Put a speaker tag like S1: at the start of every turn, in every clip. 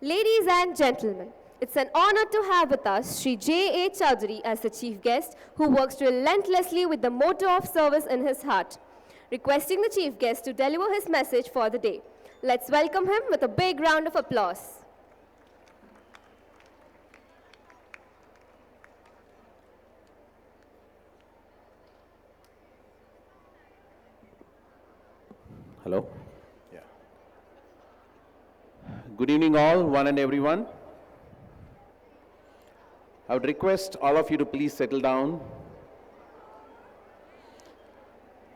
S1: Ladies and gentlemen, it's an honor to have with us Sri J.A. Chaudhary as the chief guest who works relentlessly with the motto of service in his heart. Requesting the chief guest to deliver his message for the day. Let's welcome him with a big round of applause.
S2: Hello. Yeah. Good evening all, one and everyone. I would request all of you to please settle down.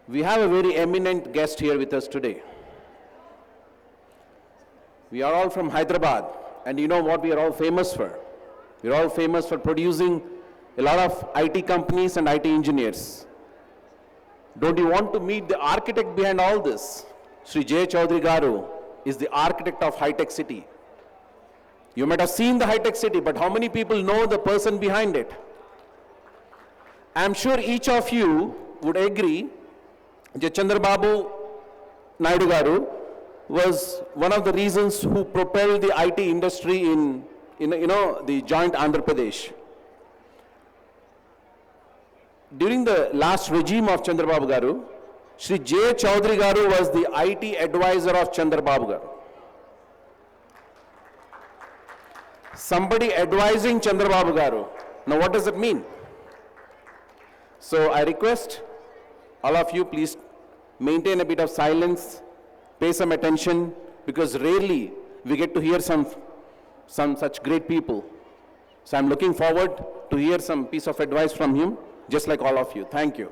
S2: We have a very eminent guest here with us today. We are all from Hyderabad, and you know what we are all famous for. We are all famous for producing a lot of IT companies and IT engineers. Don't you want to meet the architect behind all this? Sri J. Chaudhary Garu is the architect of high-tech city. You might have seen the high-tech city, but how many people know the person behind it? I'm sure each of you would agree that Chandrababu Naidu Garu was one of the reasons who propelled the IT industry in the joint Andhra Pradesh. During the last regime of Chandrababu Garu, Sri J. Chaudhary Garu was the IT advisor of Chandrababu Garu. Somebody advising Chandrababu Garu. Now what does it mean? So I request all of you please maintain a bit of silence, pay some attention, because rarely we get to hear some such great people. So I'm looking forward to hear some piece of advice from him, just like all of you. Thank you.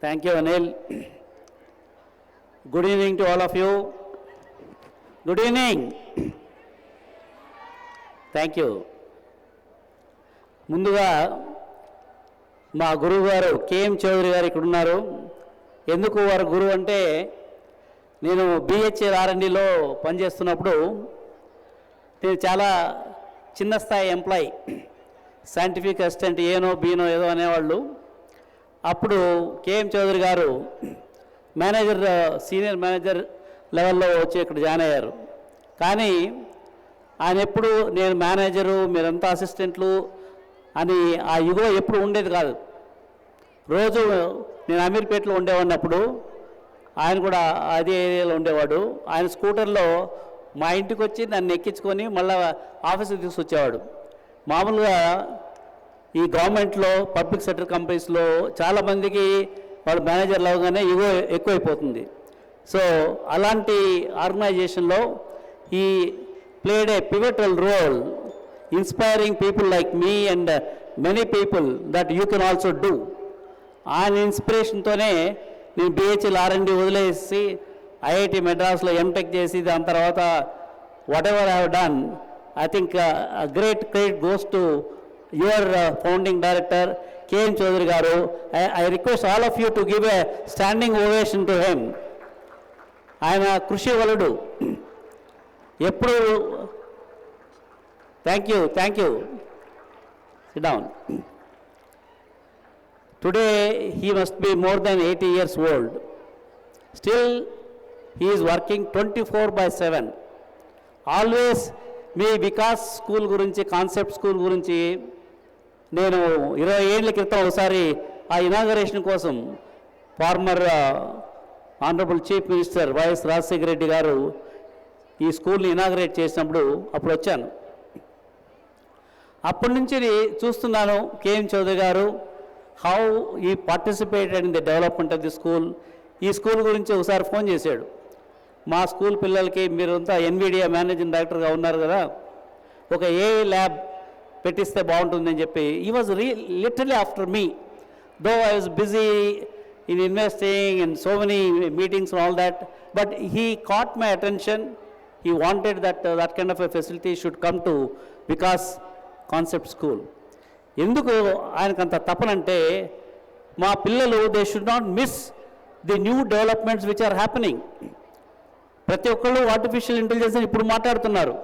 S3: Thank you, Anil. Good evening to all of you. Good evening. Thank you. ముందుగా మా గురువు గారు KM Chowdary గారు ఇక్కడ ఉన్నారు. ఎందుకు వారు గురువు అంటే, నేను బిహెచ్ఎల్ ఆర్ఎండ్లో పనిచేస్తున్నప్పుడు నేను చాలా చిన్న స్థాయి ఎంప్లాయీ, సైంటిఫిక్ అసిస్టెంట్ ఏనో బీనో ఏదో అనేవాళ్ళు. అప్పుడు కేఎం చౌదరి గారు మేనేజర్, సీనియర్ మేనేజర్ లెవెల్లో వచ్చి ఇక్కడ జాయిన్ అయ్యారు. కానీ ఆయన ఎప్పుడు నేను మేనేజరు, మీరంతా అసిస్టెంట్లు అని ఆ యుగం ఎప్పుడు ఉండేది కాదు. రోజు నేను అమీర్పేటలో ఉండేవాడిని, అప్పుడు ఆయన కూడా అదే ఏరియాలో ఉండేవాడు. ఆయన స్కూటర్లో మా ఇంటికి వచ్చి నన్ను ఎక్కించుకొని మళ్ళీ ఆఫీస్కి తీసుకొచ్చేవాడు. మామూలుగా ఈ గవర్నమెంట్లో పబ్లిక్ సెక్టర్ కంపెనీస్లో చాలామందికి వాళ్ళు మేనేజర్లు అవగానే ఇగో ఎక్కువైపోతుంది. సో అలాంటి ఆర్గనైజేషన్లో he played a pivotal role, inspiring people like me and many people that you can also do. ఆయన ఇన్స్పిరేషన్తోనే నేను బిహెచ్ఎల్ ఆర్ఎండ్డి వదిలేసి ఐఐటి మెడ్రాస్లో ఎంటెక్ చేసి దాని తర్వాత what ever I have done, I think great credit goes to your founding director K.M. Chaudhary Garu. I request all of you to give a standing ovation to him. ఆయన కృషి Vallaud ఎప్పుడు. Thank you. SIT down. Today he must be more than 80 years old. Still he is working 24/7. Always మీ Vikas school గురించి, concept school గురించి నేను 20 ఏళ్ల క్రితం ఒకసారి ఆ ఇనాగరేషన్ కోసం former honourable chief minister YS Rajasekhara Reddy garu ఈ స్కూల్ని ఇనాగరేట్ చేసినప్పుడు అప్పుడు వచ్చాను. అప్పటి నుంచి చూస్తున్నాను కేఎం చౌదరి గారు హౌ ఈ participated in the development of the school. ఈ స్కూల్ గురించి ఒకసారి ఫోన్ చేశాడు. మా స్కూల్ పిల్లలకి మీరంతా ఎన్విడియా మేనేజింగ్ డైరెక్టర్గా ఉన్నారు కదా, ఒక ఏఐ ల్యాబ్ పెట్టిస్తే బాగుంటుందని చెప్పి he was literally after me, though I was busy in investing and so many meetings and all that, but he caught my attention. He wanted that that kind of a facility should come to Vikas Concept School. ఎందుకు ఆయనకంత తపనంటే, మా పిల్లలు they should not miss the new developments which are happening. ప్రతి ఒక్కళ్ళు artificial intelligence అని ఇప్పుడు మాట్లాడుతున్నారు.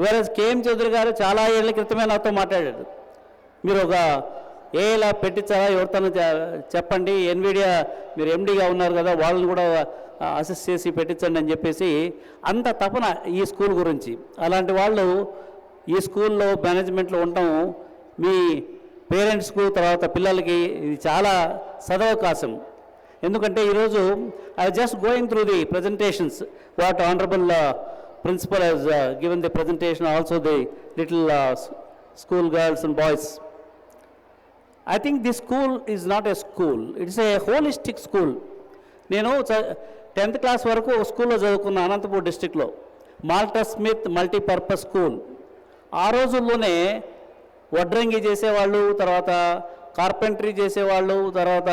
S3: వేరే KM Chowdary గారు చాలా ఏళ్ల క్రితమే నాతో మాట్లాడాడు. మీరు ఒక ఏలా పెట్టించాలా ఎవరితో చెప్పండి, ఎన్విడియా మీరు ఎండీగా ఉన్నారు కదా వాళ్ళని కూడా అసిస్ట్ చేసి పెట్టించండి అని చెప్పేసి అంత తపన ఈ స్కూల్ గురించి. అలాంటి వాళ్ళు ఈ స్కూల్లో మేనేజ్మెంట్లో ఉండటం మీ పేరెంట్స్కు తర్వాత పిల్లలకి ఇది చాలా సదవకాశం. ఎందుకంటే ఈరోజు I just going through the presentations what honourable principal he's given the presentation, also the little school girls and boys. I think this school is not a school, it is a holistic school. నేను 10th class వరకు స్కూల్లో చదువుకున్న అనంతపూర్ డిస్టిక్లో Malta Smith multipurpose school. ఆ రోజుల్లోనే వడ్రంగి చేసేవాళ్ళు, తర్వాత కార్పెంటరీ చేసేవాళ్ళు, తర్వాత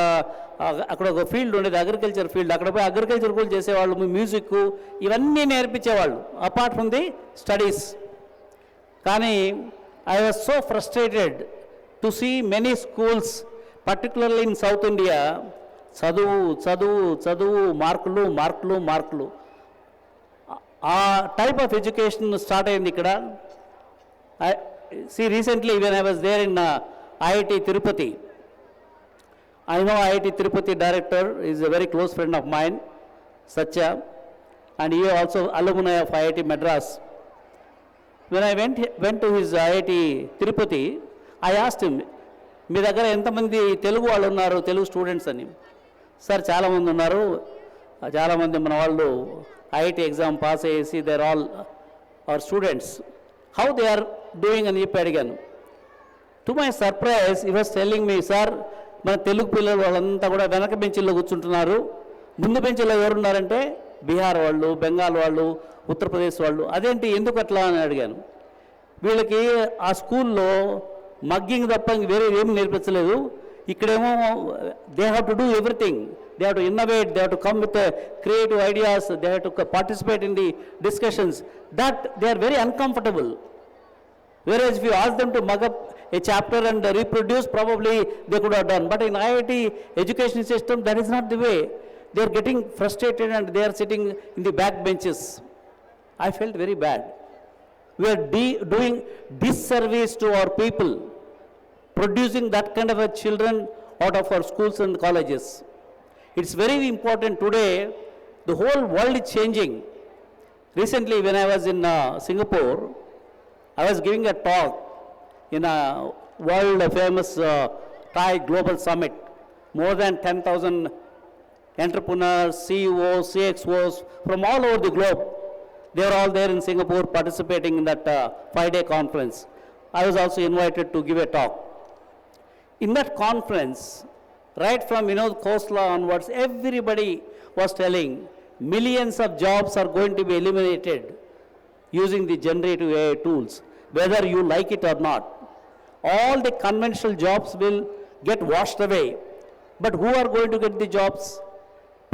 S3: అక్కడ ఒక ఫీల్డ్ ఉండేది అగ్రికల్చర్ ఫీల్డ్, అక్కడ పోయి అగ్రికల్చర్ కూడా చేసేవాళ్ళు, మ్యూజిక్ ఇవన్నీ నేర్పించేవాళ్ళు అపార్ట్ ఫ్రమ్ ది స్టడీస్. కానీ I was so frustrated to see many schools, particularly in South India, చదువు చదువు చదువు మార్కులు మార్కులు మార్కులు, ఆ టైప్ ఆఫ్ ఎడ్యుకేషన్ స్టార్ట్ అయింది ఇక్కడ. See, recently when I was there in IIT Tirupati, I know IIT Tirupati director is a very close friend of mine, Satya, and he also alumni of IIT Madras. When I went to his IIT Tirupati, I asked him, మీ దగ్గర ఎంతమంది తెలుగు వాళ్ళు ఉన్నారు, Telugu students అని. Sir చాలామంది ఉన్నారు, చాలామంది మన వాళ్ళు ఐఐటి ఎగ్జామ్ పాస్ అయ్యేసి they are all our students, how they are doing అని చెప్పి అడిగాను. To my surprise he was telling me, sir మన తెలుగు పిల్లలు వాళ్ళంతా కూడా వెనక బెంచీల్లో కూర్చుంటున్నారు, ముందు బెంచీలో ఎవరున్నారంటే బీహార్ వాళ్ళు, బెంగాల్ వాళ్ళు, ఉత్తరప్రదేశ్ వాళ్ళు. అదేంటి, ఎందుకు అట్లా అని అడిగాను. వీళ్ళకి ఆ స్కూల్లో మగ్గింగ్ తప్ప వేరే ఏమి నేర్పించలేదు. ఇక్కడేమో they have to do everything, they have to innovate, they have to come with creative ideas, they have to participate in the discussions, that they are very uncomfortable. Whereas if you ask them to mug up a chapter and reproduce, probably they could have done. But in IIT education system, that is not the way. They are getting frustrated and they are sitting in the back benches. I felt very bad. We are doing disservice to our people, producing that kind of a children out of our schools and colleges. It's very important today. The whole world is changing. Recently, when I was in Singapore, I was giving a talk in a world famous Thai Global Summit. More than 10,000 entrepreneurs, CEOs, CXOs from all over the globe. They were all there in Singapore participating in that 5-day conference. I was also invited to give a talk. In that conference, right from Vinod Khosla onwards, everybody was telling millions of jobs are going to be eliminated using the generative AI tools, whether you like it or not. All the conventional jobs will get washed away. But who are going to get the jobs?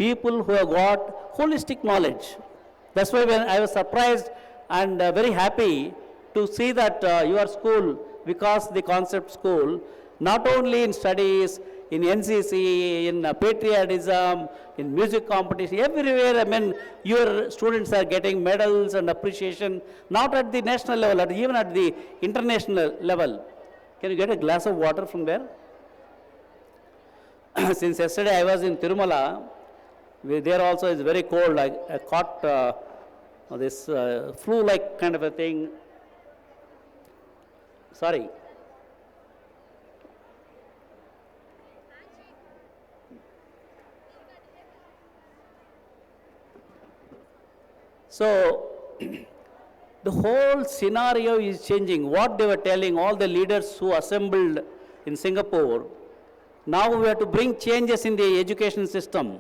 S3: People who have got holistic knowledge. That's why when I was surprised and very happy to see that your school, Vikas the Concept School, not only in studies, in NCC, in patriotism, in music competition, everywhere, I mean, your students are getting medals and appreciation, not at the national level, even at the international level. Can you get a glass of water from there? Since yesterday I was in Tirumala, there also is very cold. I caught this flu-like kind of a thing. Sorry. So, the whole scenario is changing. What they were telling, all the leaders who assembled in Singapore, now we have to bring changes in the education system.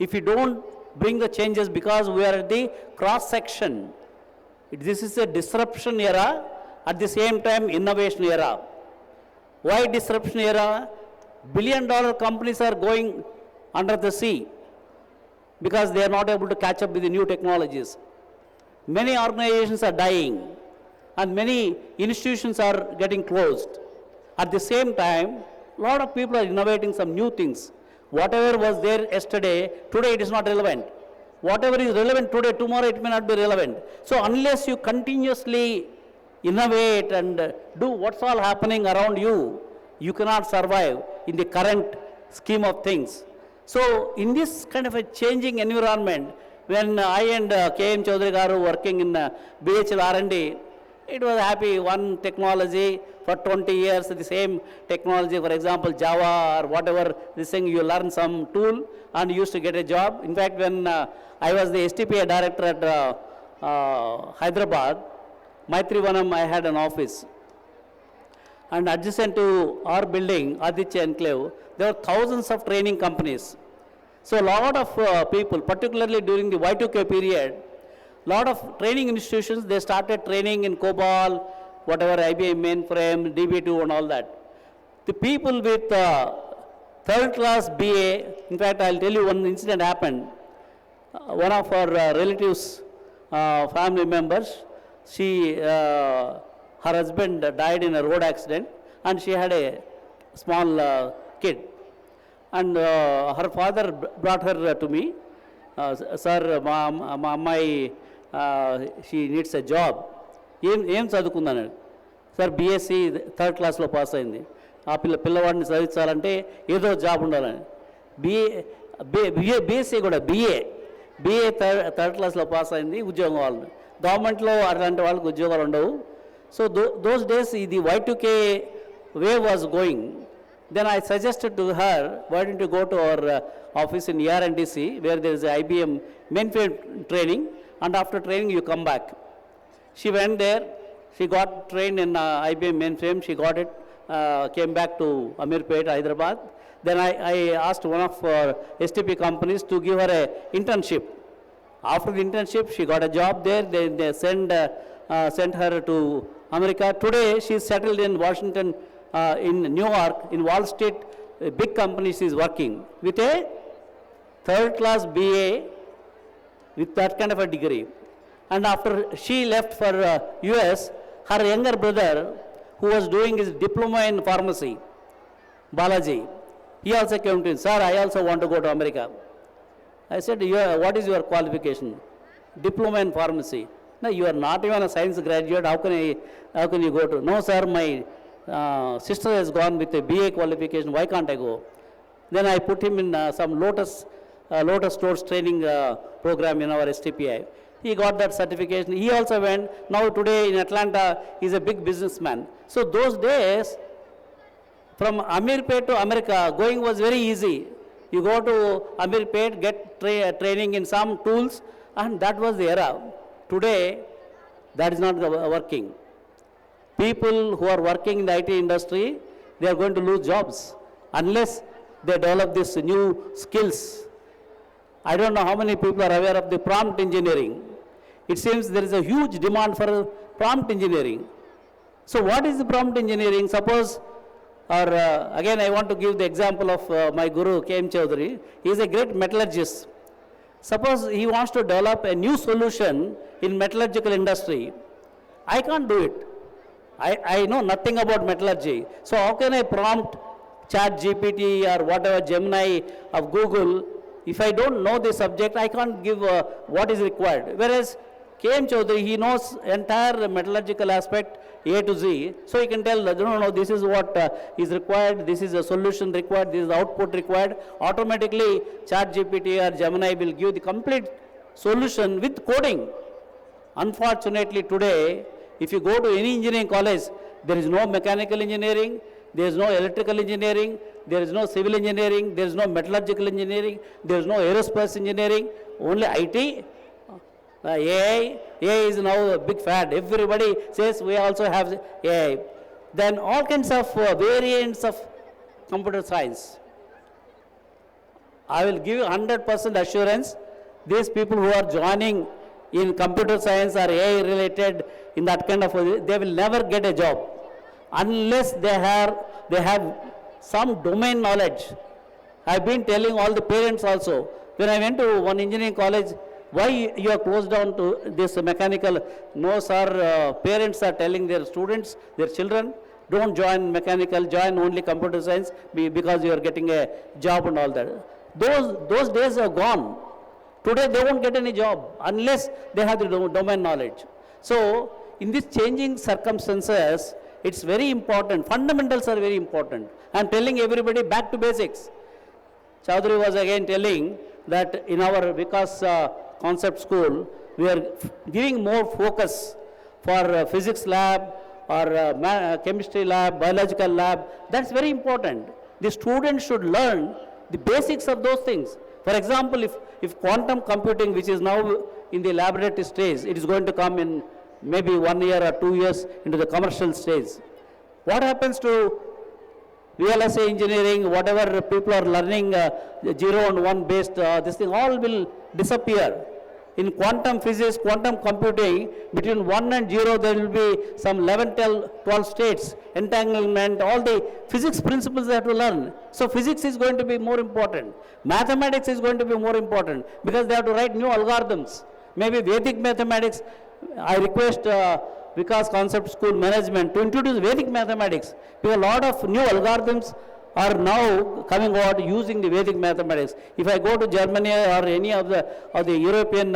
S3: If you don't bring the changes, because we are at the cross section, this is a disruption era, at the same time innovation era. Why disruption era? Billion-dollar companies are going under the sea because they are not able to catch up with the new technologies. Many organizations are dying and many institutions are getting closed. At the same time, a lot of people are innovating some new things. Whatever was there yesterday, today it is not relevant. Whatever is relevant today, tomorrow it may not be relevant. So unless you continuously innovate and do what's all happening around you, you cannot survive in the current scheme of things. So in this kind of a changing environment, when I and K.M. Chaudhary garu working in BHL R&D, it was happy, one technology for 20 years, the same technology, for example, Java or whatever, this thing, you learn some tool and you used to get a job. In fact, when I was the STPA director at Hyderabad, Maitrivanam, I had an office. And adjacent to our building, Aditya Enclave, there were thousands of training companies. So a lot of people, particularly during the Y2K period, lot of training institutions, they started training in COBOL, whatever, IBM mainframe, DB2 and all that. The people with third class BA, in fact, I'll tell you one incident happened. One of our relatives, family members, her husband died in a road accident and she had a small kid. And her father brought her to me, sir, my she needs a job. ఏం చదువుకుందాను sir BSc third క్లాస్లో pass అయింది. ఆ పిల్లవాడిని చదివించాలంటే ఏదో job ఉండాలని. BSc కూడా BA third క్లాస్లో pass అయింది, ఉద్యోగం వాళ్ళని. గవర్నమెంట్లో అలాంటి వాళ్ళకి ఉద్యోగాలు ఉండవు. సో దోస్ డేస్ ఇది Y2K wave was going. Then I suggested to her, why don't you go to our office in ER&DC where there is a IBM mainframe training, and after training you come back. She went there, she got trained in IBM mainframe, she got it, came back to Amirpet, Hyderabad. Then I asked one of STP companies to give her a internship. After the internship, she got a job there. They sent her to America. Today, she is settled in Washington, in New York, in Wall Street, a big company she is working with a third class BA with that kind of a degree. And after she left for US, her younger brother, who was doing his diploma in pharmacy, Balaji, he also came to me, sir, I also want to go to America. I said, what is your qualification? Diploma in pharmacy. No, you are not even a science graduate, how can you go to? No, sir, my sister has gone with a BA qualification, why can't I go? Then I put him in some Lotus Stores training program in our STPI. He got that certification. He also went. Now today in Atlanta, he's a big businessman. So those days, from Amirpet to America, going was very easy. You go to Amirpet, get training in some tools, and that was the era. Today, that is not working. People who are working in the IT industry, they are going to lose jobs unless they develop these new skills. I don't know how many people are aware of the prompt engineering. It seems there is a huge demand for prompt engineering. So what is the prompt engineering? Suppose, or again I want to give the example of my guru K.M. Chaudhary. He is a great metallurgist. Suppose he wants to develop a new solution in metallurgical industry. I can't do it. I know nothing about metallurgy. So how can I prompt ChatGPT or whatever Gemini of Google? If I don't know the subject, I can't give what is required. Whereas K.M. Chaudhary, he knows entire metallurgical aspect A to Z. So he can tell, no, this is what is required, this is a solution required, this is the output required. Automatically, ChatGPT or Gemini will give the complete solution with coding. Unfortunately, today, if you go to any engineering college, there is no mechanical engineering, there is no electrical engineering, there is no civil engineering, there is no metallurgical engineering, there is no aerospace engineering, only IT. AI is now a big fad. Everybody says we also have AI. Then all kinds of variants of computer science. I will give you 100% assurance, these people who are joining in computer science or AI related in that kind of, they will never get a job unless they have some domain knowledge. I've been telling all the parents also, when I went to one engineering college, why you are closed down to this mechanical? No, sir, parents are telling their students, their children, don't join mechanical, join only computer science because you are getting a job and all that. Those days are gone. Today they won't get any job unless they have the domain knowledge. So in these changing circumstances, It's very important. Fundamentals are very important. I'm telling everybody back to basics. Chaudhary was again telling that in our Vikas concept school, we are giving more focus for physics lab or chemistry lab, biological lab. That's very important. The students should learn the basics of those things. For example, if quantum computing, which is now in the laboratory stage, it is going to come in maybe 1 year or 2 years into the commercial stage. What happens to VLSI engineering, whatever people are learning 0 and 1 based, this thing all will disappear. In quantum physics, quantum computing, between 1 and 0, there will be some 11, 12 states, entanglement, all the physics principles they have to learn. So physics is going to be more important. Mathematics is going to be more important because they have to write new algorithms. Maybe Vedic mathematics, I request Vikas Concept School management to introduce Vedic mathematics, because a lot of new algorithms are now coming out using the Vedic mathematics. If I go to Germany or any of the European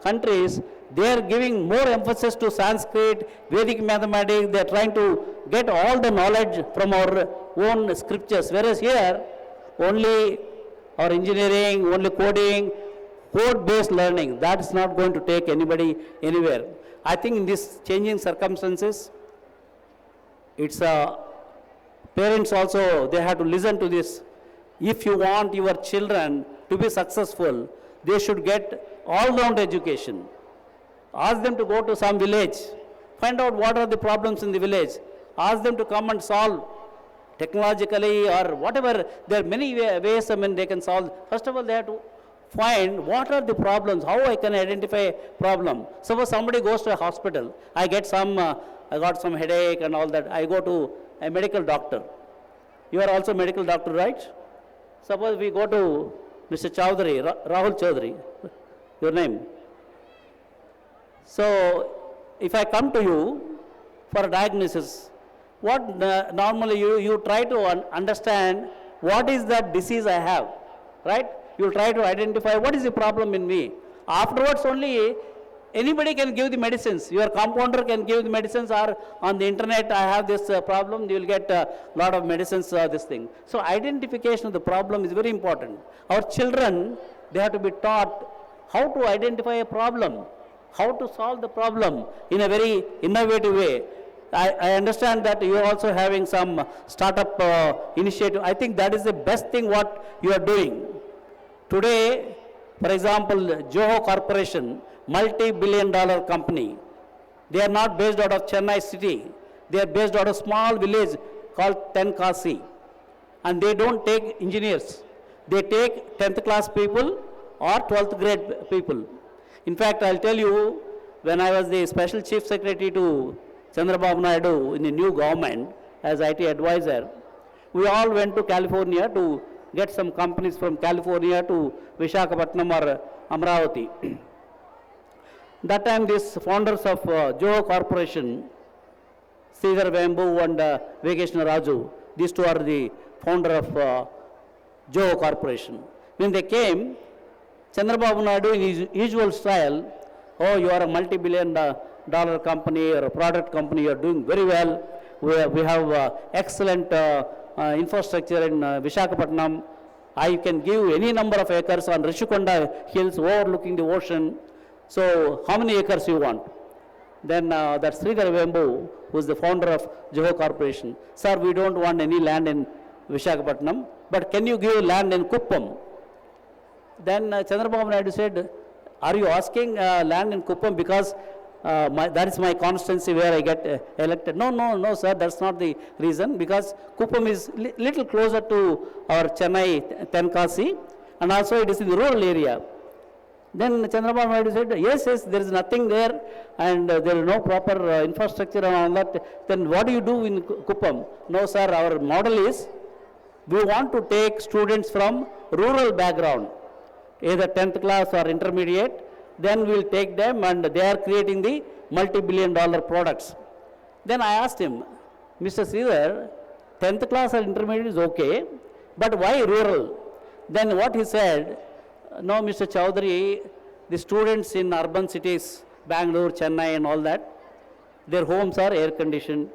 S3: countries, they are giving more emphasis to Sanskrit, Vedic mathematics. They are trying to get all the knowledge from our own scriptures, whereas here only our engineering, only coding, code-based learning, that is not going to take anybody anywhere. I think in these changing circumstances, it's parents also, they have to listen to this. If you want your children to be successful, they should get all-round education. Ask them to go to some village, find out what are the problems in the village. Ask them to come and solve technologically or whatever. There are many ways they can solve. First of all, they have to find what are the problems, how I can identify a problem. Suppose somebody goes to a hospital, I got some headache and all that, I go to a medical doctor. You are also a medical doctor, right? Suppose we go to Mr. Chaudhary, Rahul Chaudhary, your name. So, if I come to you for a diagnosis, what normally you try to understand what is that disease I have, right? You try to identify what is the problem in me. Afterwards only anybody can give the medicines. Your compounder can give the medicines, or on the internet I have this problem, you will get a lot of medicines, this thing. So identification of the problem is very important. Our children, they have to be taught how to identify a problem, how to solve the problem in a very innovative way. I understand that you are also having some startup initiative. I think that is the best thing what you are doing. Today, for example, Joho Corporation, multi-billion-dollar company. They are not based out of Chennai city. They are based out of a small village called Tenkasi. And they don't take engineers. They take 10th class people or 12th grade people. In fact, I'll tell you, when I was the special chief secretary to Chandrababu Naidu in the new government as IT advisor, we all went to California to get some companies from California to Visakhapatnam or Amravati. That time these founders of Joho Corporation, Sridhar Vembu and Vekeshna Raju, these two are the founder of Joho Corporation. When they came, Chandrababu Naidu in his usual style, oh, you are a multi-billion-dollar company or a product company, you are doing very well. We have excellent infrastructure in Visakhapatnam. I can give any number of acres on Rishikonda hills overlooking the ocean. So how many acres you want? Then that Sridhar Vembu, who is the founder of Joho Corporation, sir, we don't want any land in Visakhapatnam, but can you give land in Kuppam? Then Chandrababu Naidu said, are you asking land in Kuppam because that is my constituency where I get elected? No, sir, that's not the reason, because Kuppam is little closer to our Chennai, Tenkasi, and also it is in the rural area. Then Chandrababu Naidu said, yes, there is nothing there, and there is no proper infrastructure and all that. Then what do you do in Kuppam? No, sir, our model is, we want to take students from rural background, either 10th class or intermediate. Then we'll take them, and they are creating the multi-billion-dollar products. Then I asked him, Mr. Sridhar, 10th class or intermediate is okay, but why rural? Then what he said, no, Mr. Chaudhary, the students in urban cities, Bangalore, Chennai and all that, their homes are air conditioned,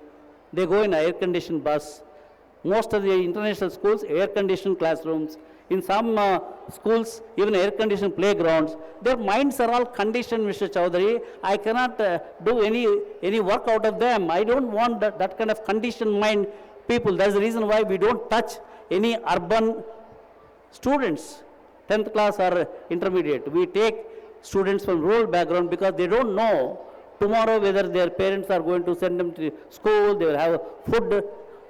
S3: they go in air-conditioned bus. Most of the international schools, air-conditioned classrooms. In some schools, even air-conditioned playgrounds. Their minds are all conditioned, Mr. Chaudhary. I cannot do any work out of them. I don't want that kind of conditioned mind people. That's the reason why we don't touch any urban students, 10th class or intermediate. We take students from rural background because they don't know tomorrow whether their parents are going to send them to school, they will have food,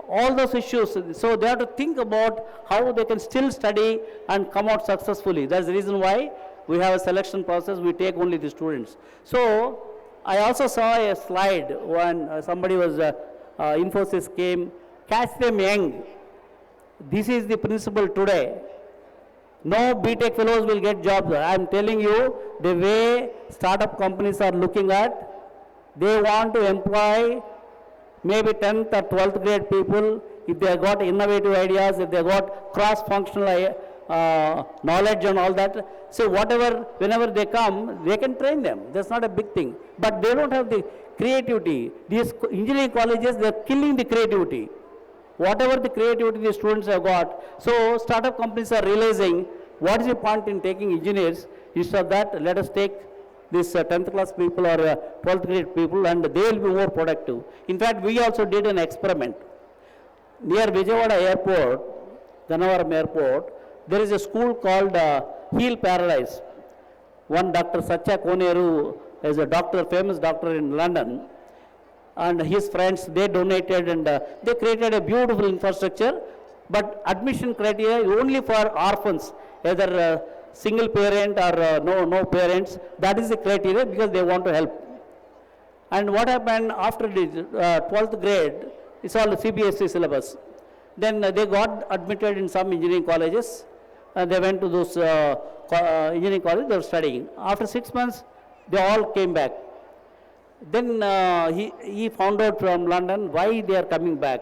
S3: all those issues. So they have to think about how they can still study and come out successfully. That's the reason why we have a selection process. We take only the students. So I also saw a slide when somebody was, Infosys came, catch them young. This is the principle today. No BTech fellows will get jobs. I am telling you, the way startup companies are looking at, they want to employ maybe 10th or 12th grade people, if they have got innovative ideas, if they have got cross-functional knowledge and all that. So whatever, whenever they come, they can train them. That's not a big thing. But they don't have the creativity. These engineering colleges, they are killing the creativity. Whatever the creativity the students have got. So startup companies are realizing what is the point in taking engineers. Instead of that, let us take this 10th class people or 12th grade people, and they will be more productive. In fact, we also did an experiment. Near Vijayawada Airport, Gannavaram Airport, there is a school called Heal Paradise. One Dr. Satya Koneru is a doctor, famous doctor in London, and his friends, they donated and they created a beautiful infrastructure, but admission criteria is only for orphans, either single parent or no parents. That is the criteria because they want to help. And what happened after the 12th grade, it's all CBSE syllabus. Then they got admitted in some engineering colleges, and they went to those engineering colleges, they were studying. After 6 months, they all came back. Then he found out from London why they are coming back.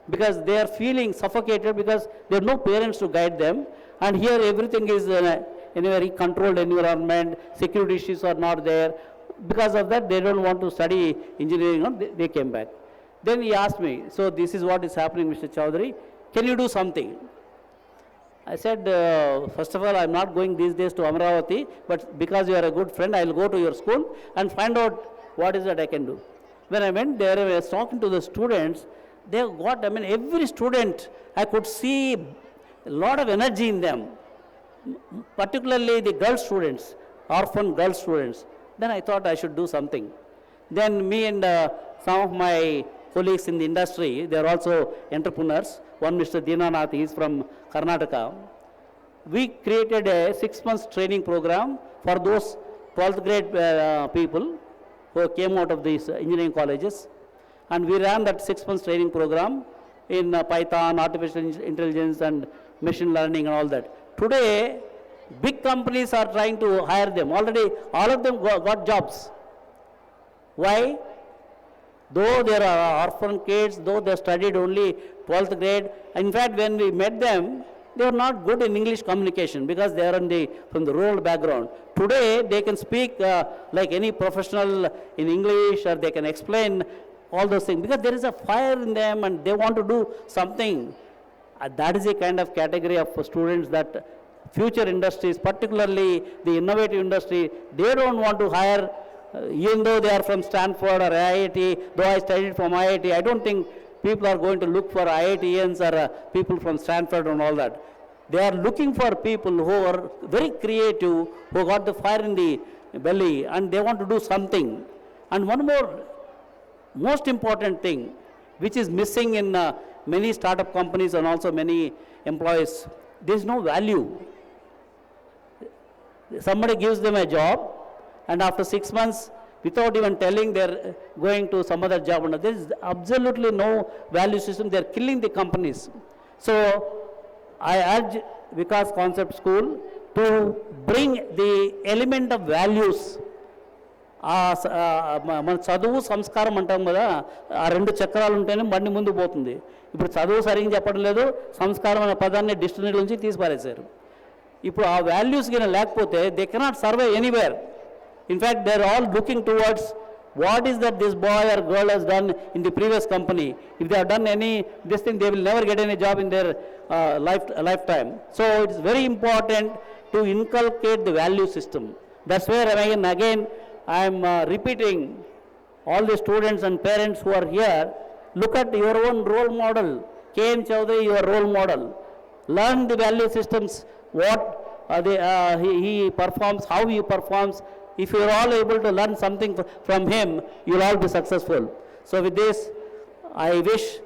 S3: Because they are feeling suffocated because there are no parents to guide them. And here everything is in a very controlled environment, security issues are not there. Because of that, they don't want to study engineering, they came back. Then he asked me, so this is what is happening, Mr. Chaudhary, can you do something? I said, first of all, I'm not going these days to Amravati, but because you are a good friend, I'll go to your school and find out what is that I can do. When I went there, I was talking to the students, they got, every student, I could see a lot of energy in them, particularly the girl students, orphan girl students. Then I thought I should do something. Then me and some of my colleagues in the industry, they are also entrepreneurs. One Mr. Dinanath, he is from Karnataka. We created a 6 months training program for those 12th grade people who came out of these engineering colleges. And we ran that 6 months training program in Python, artificial intelligence and machine learning and all that. Today, big companies are trying to hire them. Already, all of them got jobs. Why? Though they are orphan kids, though they studied only 12th grade, in fact, when we met them, they were not good in English communication because they are from the rural background. Today, they can speak like any professional in English, or they can explain all those things because there is a fire in them and they want to do something. That is a kind of category of students that future industries, particularly the innovative industry, they don't want to hire, even though they are from Stanford or IIT, though I studied from IIT, I don't think people are going to look for IITians or people from Stanford and all that. They are looking for people who are very creative, who got the fire in the belly and they want to do something. And one more, most important thing, which is missing in many startup companies and also many employees, there is no value. Somebody gives them a job and after 6 months, without even telling, they're going to some other job. There is absolutely no value system. They're killing the companies. So I urge Vikas Concept School to bring the element of values. మన చదువు సంస్కారం అంటాం కదా, ఆ రెండు చక్రాలు ఉంటేనే బండి ముందు పోతుంది. ఇప్పుడు చదువు సరిగ్గా చెప్పడం లేదు, సంస్కారం అనే పదాన్ని డిక్షనరీ నుంచి తీసిపారేశారు. ఇప్పుడు ఆ వాల్యూస్ కింద లేకపోతే they cannot survive anywhere. In fact they are all looking towards what is that this boy or girl has done in the previous company. If they have done this thing, they will never get any job in their lifetime. So it's very important to inculcate the value system. That's where again I am repeating, all the students and parents who are here, look at your own role model. K.M. Chaudhary, your role model. Learn the value systems, what he performs, how he performs. If you are all able to learn something from him, you will all be successful. So with this, I wish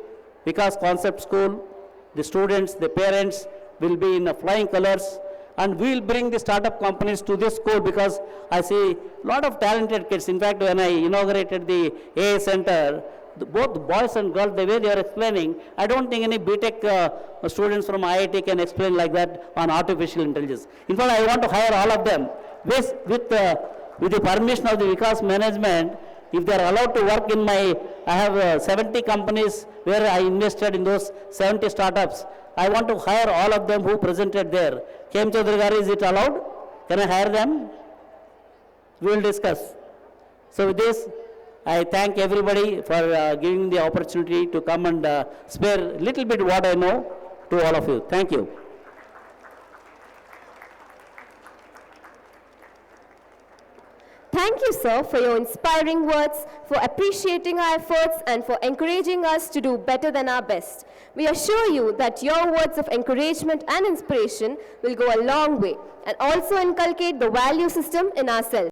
S3: Vikas Concept School, the students, the parents will be in flying colors, and we will bring the startup companies to this school, because I see a lot of talented kids. In fact, when I inaugurated the AA Center, both boys and girls, the way they are explaining, I don't think any BTech students from IIT can explain like that on artificial intelligence. In fact, I want to hire all of them with the permission of the Vikas management. If they are allowed to work in I have 70 companies where I invested in those 70 startups. I want to hire all of them who presented there. K.M. Chaudhary garu, is it allowed? Can I hire them? We will discuss. So with this, I thank everybody for giving the opportunity to come and spare a little bit what I know to all of you. Thank you.
S1: Thank you, sir, for your inspiring words, for appreciating our efforts, and for encouraging us to do better than our best. We assure you that your words of encouragement and inspiration will go a long way and also inculcate the value system in ourselves.